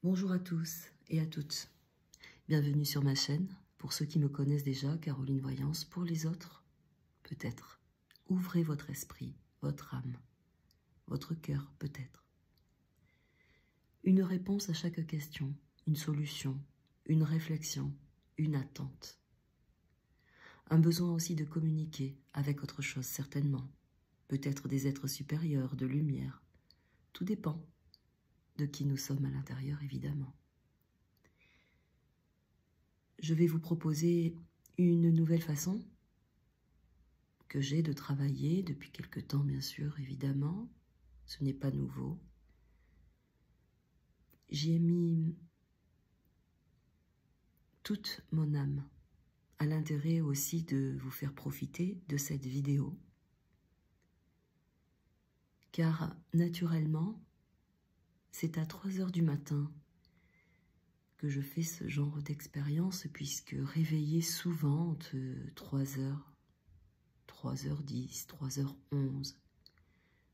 Bonjour à tous et à toutes. Bienvenue sur ma chaîne. Pour ceux qui me connaissent déjà, Caroline Voyance. Pour les autres, peut-être. Ouvrez votre esprit, votre âme, votre cœur, peut-être. Une réponse à chaque question, une solution, une réflexion, une attente. Un besoin aussi de communiquer avec autre chose, certainement. Peut-être des êtres supérieurs, de lumière. Tout dépend de qui nous sommes à l'intérieur, évidemment. Je vais vous proposer une nouvelle façon que j'ai de travailler depuis quelque temps, bien sûr, évidemment. Ce n'est pas nouveau. J'y ai mis toute mon âme à l'intérêt aussi de vous faire profiter de cette vidéo. Car, naturellement, c'est à 3 h du matin que je fais ce genre d'expérience, puisque réveillée souvent de 3 h, 3h10, 3h11,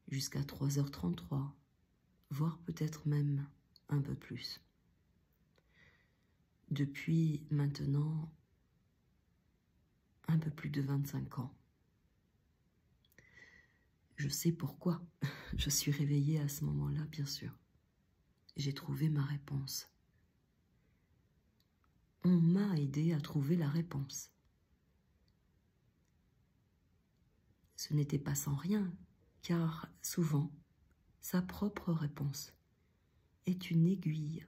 jusqu'à 3h33, voire peut-être même un peu plus. Depuis maintenant un peu plus de 25 ans. Je sais pourquoi je suis réveillée à ce moment-là, bien sûr. J'ai trouvé ma réponse. On m'a aidé à trouver la réponse. Ce n'était pas sans rien, car souvent, sa propre réponse est une aiguille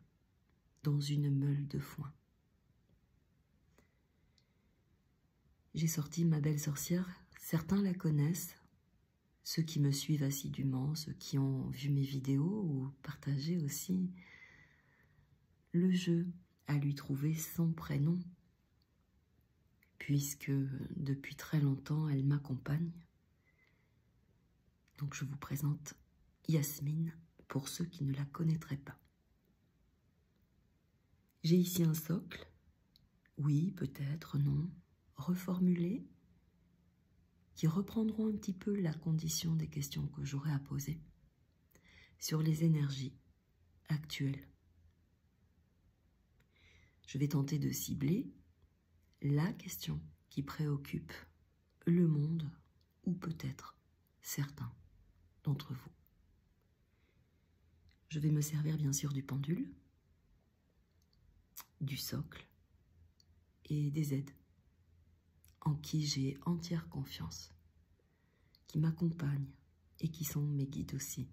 dans une meule de foin. J'ai sorti ma belle sorcière, certains la connaissent, ceux qui me suivent assidûment, ceux qui ont vu mes vidéos ou partagé aussi le jeu à lui trouver son prénom, puisque depuis très longtemps elle m'accompagne. Donc je vous présente Yasmine pour ceux qui ne la connaîtraient pas. J'ai ici un socle, oui, peut-être, non, reformulé, qui reprendront un petit peu la condition des questions que j'aurai à poser sur les énergies actuelles. Je vais tenter de cibler la question qui préoccupe le monde, ou peut-être certains d'entre vous. Je vais me servir bien sûr du pendule, du socle et des aides en qui j'ai entière confiance, qui m'accompagnent et qui sont mes guides aussi.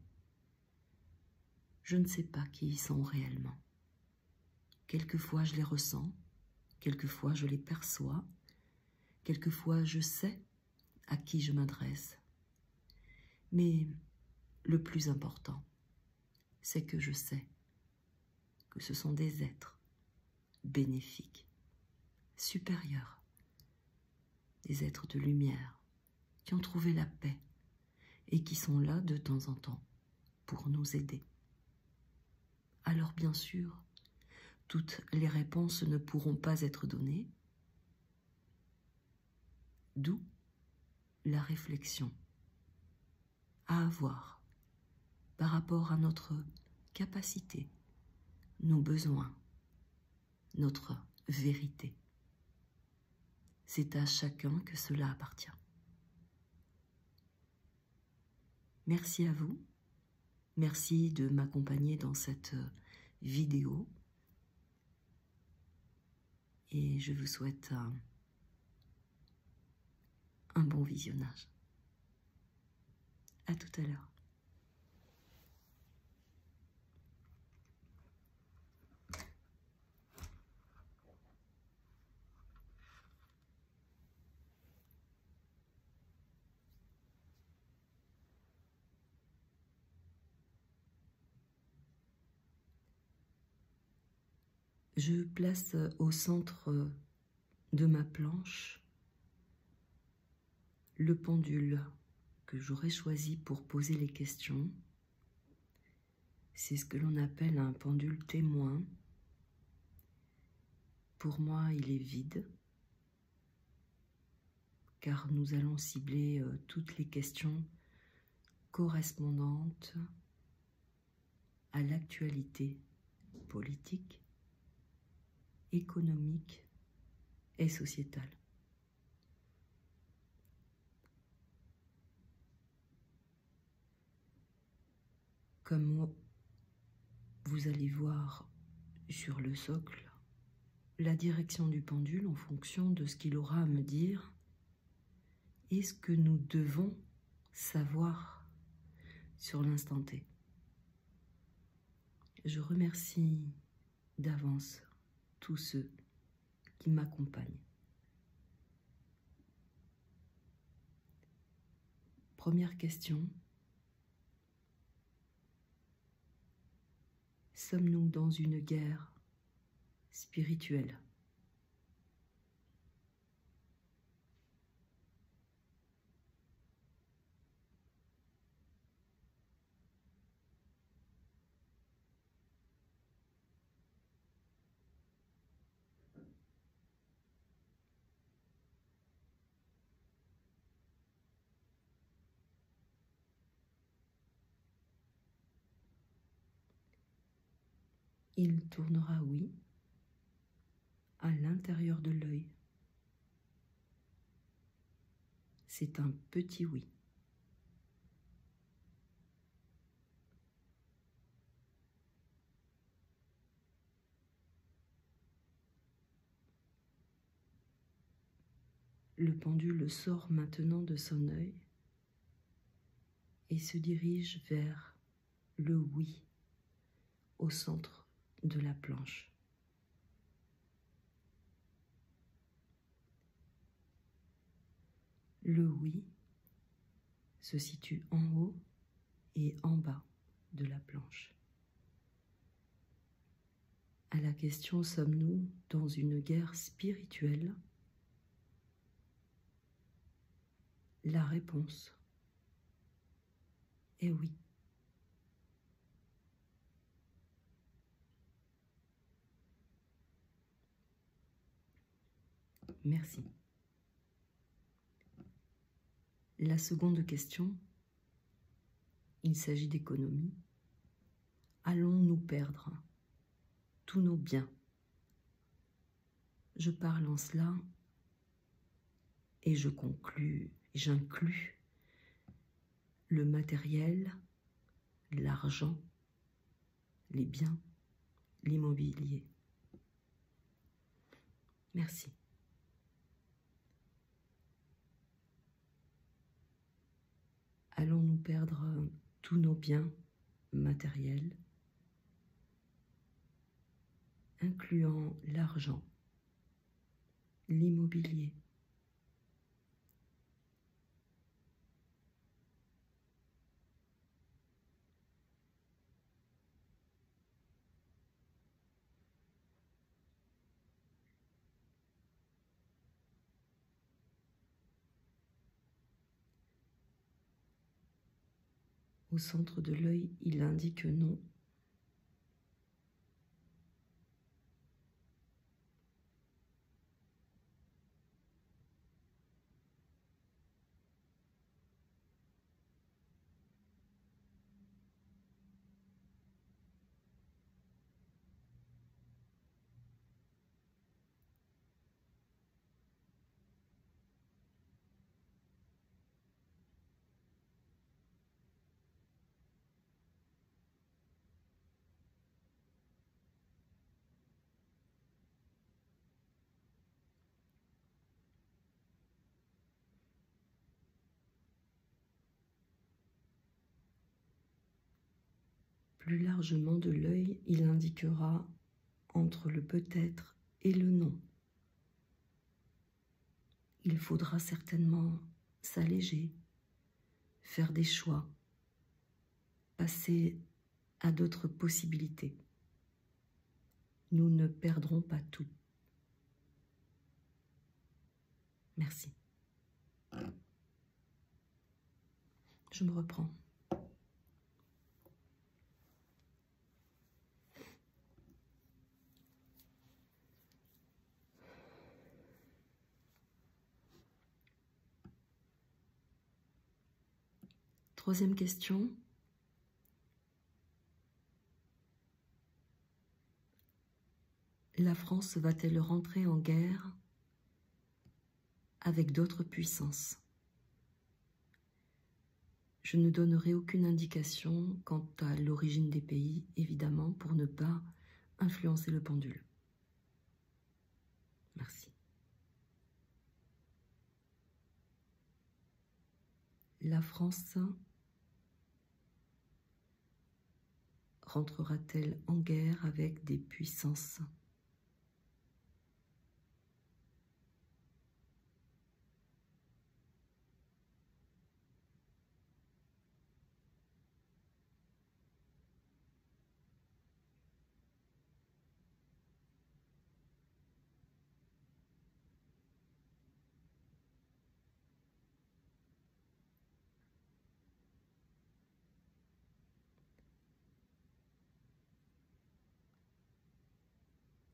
Je ne sais pas qui ils sont réellement. Quelquefois je les ressens, quelquefois je les perçois, quelquefois je sais à qui je m'adresse. Mais le plus important, c'est que je sais que ce sont des êtres bénéfiques, supérieurs, des êtres de lumière qui ont trouvé la paix et qui sont là de temps en temps pour nous aider. Alors bien sûr, toutes les réponses ne pourront pas être données, d'où la réflexion à avoir par rapport à notre capacité, nos besoins, notre vérité. C'est à chacun que cela appartient. Merci à vous. Merci de m'accompagner dans cette vidéo. Et je vous souhaite un bon visionnage. À tout à l'heure. Je place au centre de ma planche le pendule que j'aurais choisi pour poser les questions. C'est ce que l'on appelle un pendule témoin. Pour moi, il est vide, car nous allons cibler toutes les questions correspondantes à l'actualité politique, économique et sociétale. Comme vous allez voir sur le socle, la direction du pendule en fonction de ce qu'il aura à me dire et ce que nous devons savoir sur l'instant T. Je remercie d'avance tous ceux qui m'accompagnent. Première question. Sommes-nous dans une guerre spirituelle? Il tournera oui à l'intérieur de l'œil. C'est un petit oui. Le pendule sort maintenant de son œil et se dirige vers le oui au centre de la planche. Le oui se situe en haut et en bas de la planche. À la question « Sommes-nous dans une guerre spirituelle ?» La réponse est oui. Merci. La seconde question, il s'agit d'économie. Allons-nous perdre tous nos biens? Je parle en cela et j'inclus le matériel, l'argent, les biens, l'immobilier. Merci. Allons-nous perdre tous nos biens matériels, incluant l'argent, l'immobilier? Au centre de l'œil, il indique non. Plus largement de l'œil, il indiquera entre le peut-être et le non. Il faudra certainement s'alléger, faire des choix, passer à d'autres possibilités. Nous ne perdrons pas tout. Merci. Je me reprends. Troisième question. La France va-t-elle rentrer en guerre avec d'autres puissances? Je ne donnerai aucune indication quant à l'origine des pays, évidemment, pour ne pas influencer le pendule. Merci. La France rentrera-t-elle en guerre avec des puissances?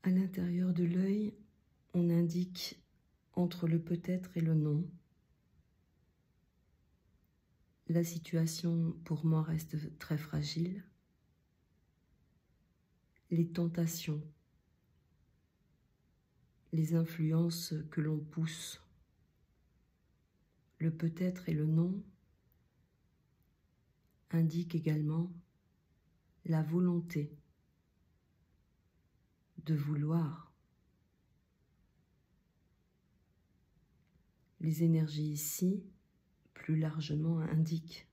À l'intérieur de l'œil, on indique entre le peut-être et le non. La situation pour moi reste très fragile. Les tentations, les influences que l'on pousse, le peut-être et le non indiquent également la volonté de vouloir. Les énergies ici, plus largement, indiquent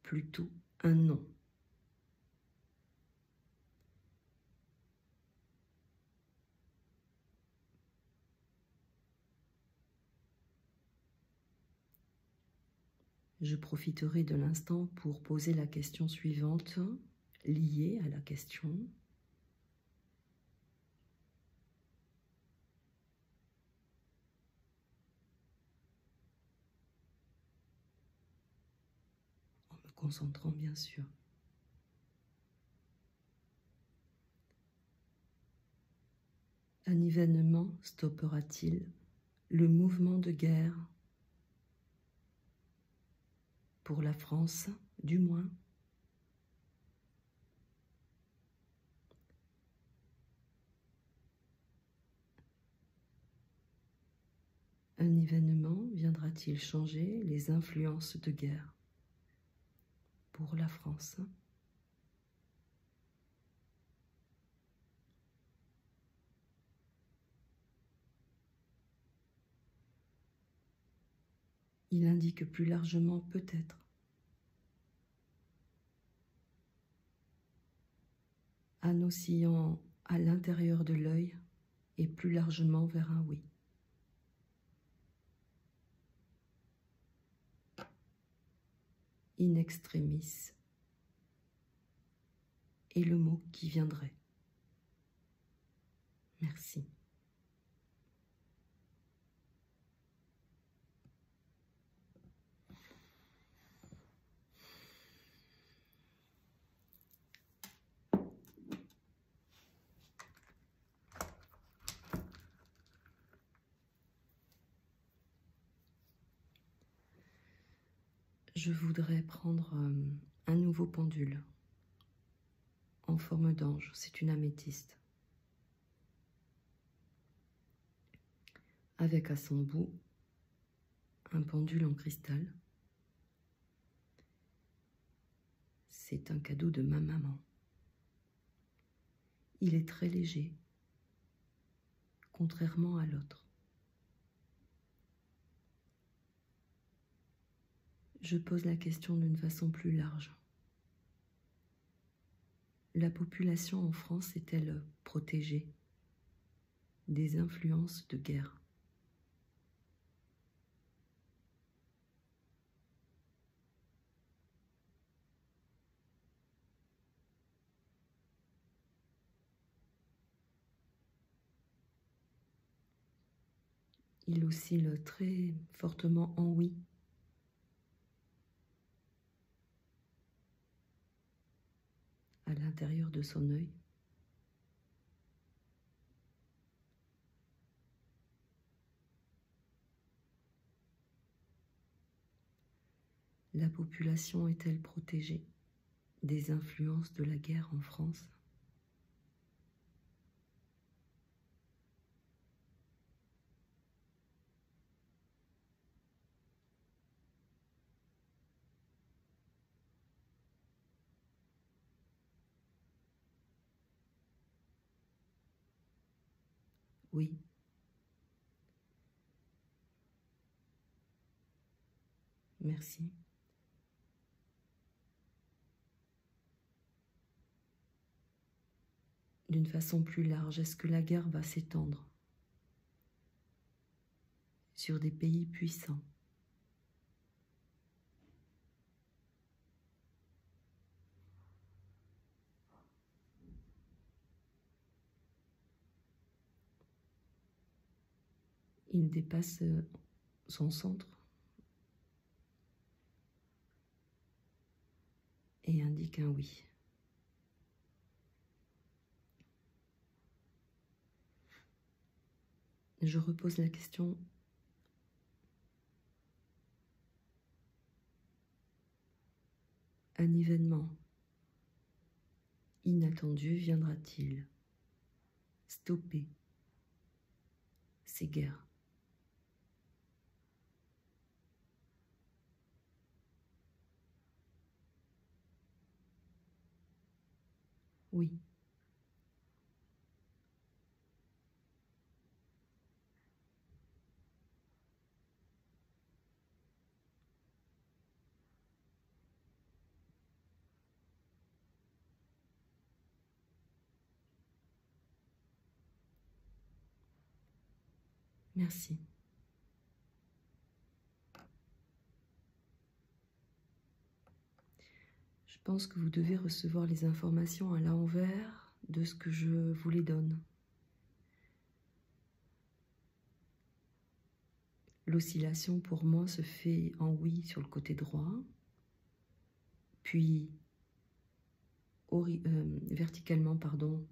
plutôt un non. Je profiterai de l'instant pour poser la question suivante, liée à la question. En me concentrant bien sûr. Un événement stoppera-t-il le mouvement de guerre pour la France, du moins? Un événement viendra-t-il changer les influences de guerre pour la France? Il indique plus largement peut-être. En oscillant à l'intérieur de l'œil et plus largement vers un oui. In extremis est le mot qui viendrait. Merci. Je voudrais prendre un nouveau pendule en forme d'ange. C'est une améthyste. Avec à son bout un pendule en cristal. C'est un cadeau de ma maman. Il est très léger, contrairement à l'autre. Je pose la question d'une façon plus large. La population en France est-elle protégée des influences de guerre? Il oscille très fortement en oui. À l'intérieur de son œil. La population est-elle protégée des influences de la guerre en France? Oui. Merci. D'une façon plus large, est-ce que la guerre va s'étendre sur des pays puissants? Il dépasse son centre et indique un oui. Je repose la question. Un événement inattendu viendra-t-il stopper ces guerres? Oui. Merci. Je pense que vous devez recevoir les informations à l'envers de ce que je vous les donne. L'oscillation pour moi se fait en oui sur le côté droit, puis verticalement, pardon,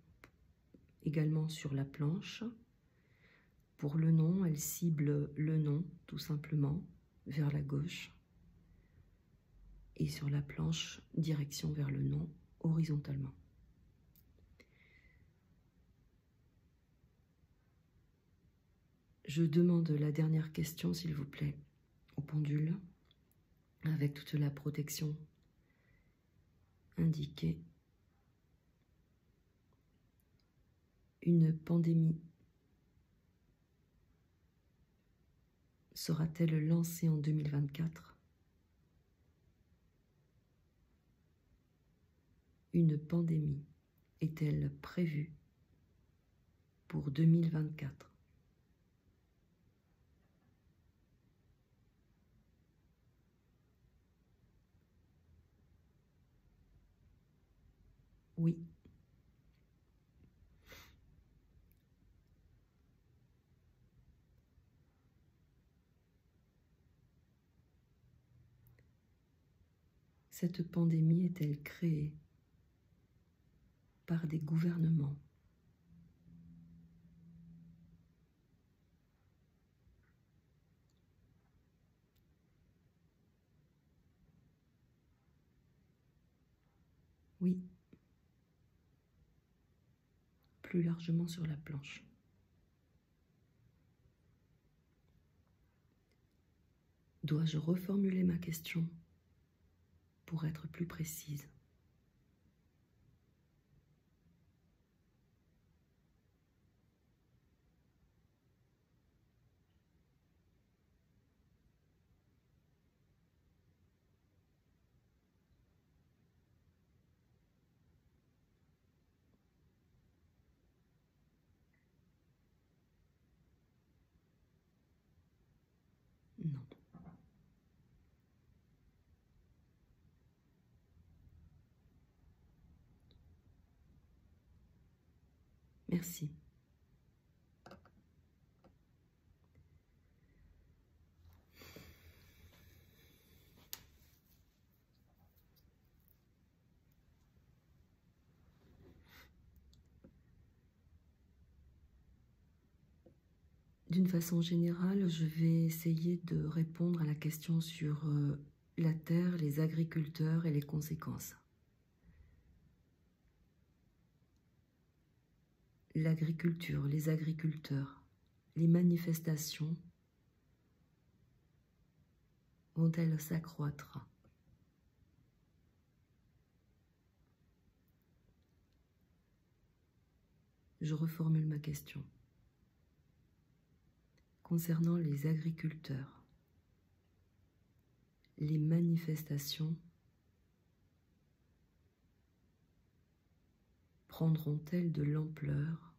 également sur la planche. Pour le nom, elle cible le nom, tout simplement, vers la gauche. Et sur la planche, direction vers le nom, horizontalement. Je demande la dernière question, s'il vous plaît, au pendule, avec toute la protection indiquée. Une pandémie sera-t-elle lancée en 2024? Une pandémie est-elle prévue pour 2024? Oui. Cette pandémie est-elle créée par des gouvernements? Oui. Plus largement sur la planche. Dois-je reformuler ma question pour être plus précise? Non. Merci. D'une façon générale, je vais essayer de répondre à la question sur la terre, les agriculteurs et les conséquences. L'agriculture, les agriculteurs, les manifestations vont-elles s'accroître? Je reformule ma question. concernant les agriculteurs. Les manifestations prendront-elles de l'ampleur ?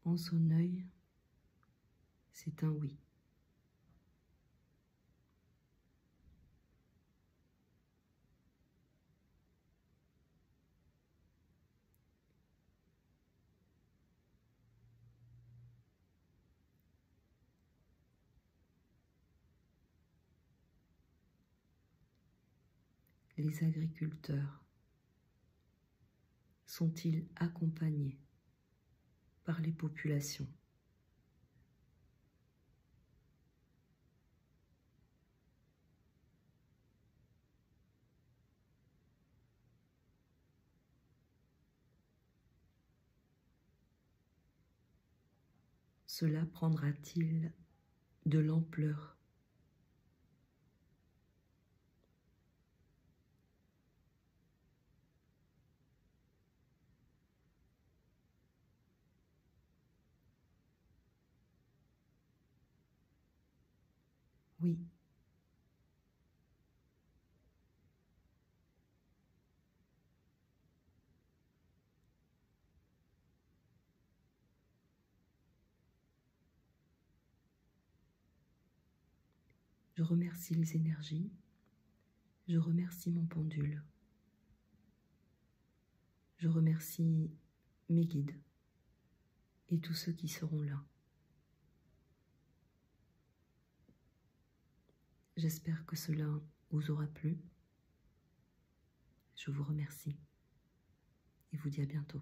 En son œil, c'est un oui. Les agriculteurs sont-ils accompagnés par les populations ? Cela prendra-t-il de l'ampleur ? Oui. Je remercie les énergies, je remercie mon pendule, je remercie mes guides et tous ceux qui seront là. J'espère que cela vous aura plu. Je vous remercie et vous dis à bientôt.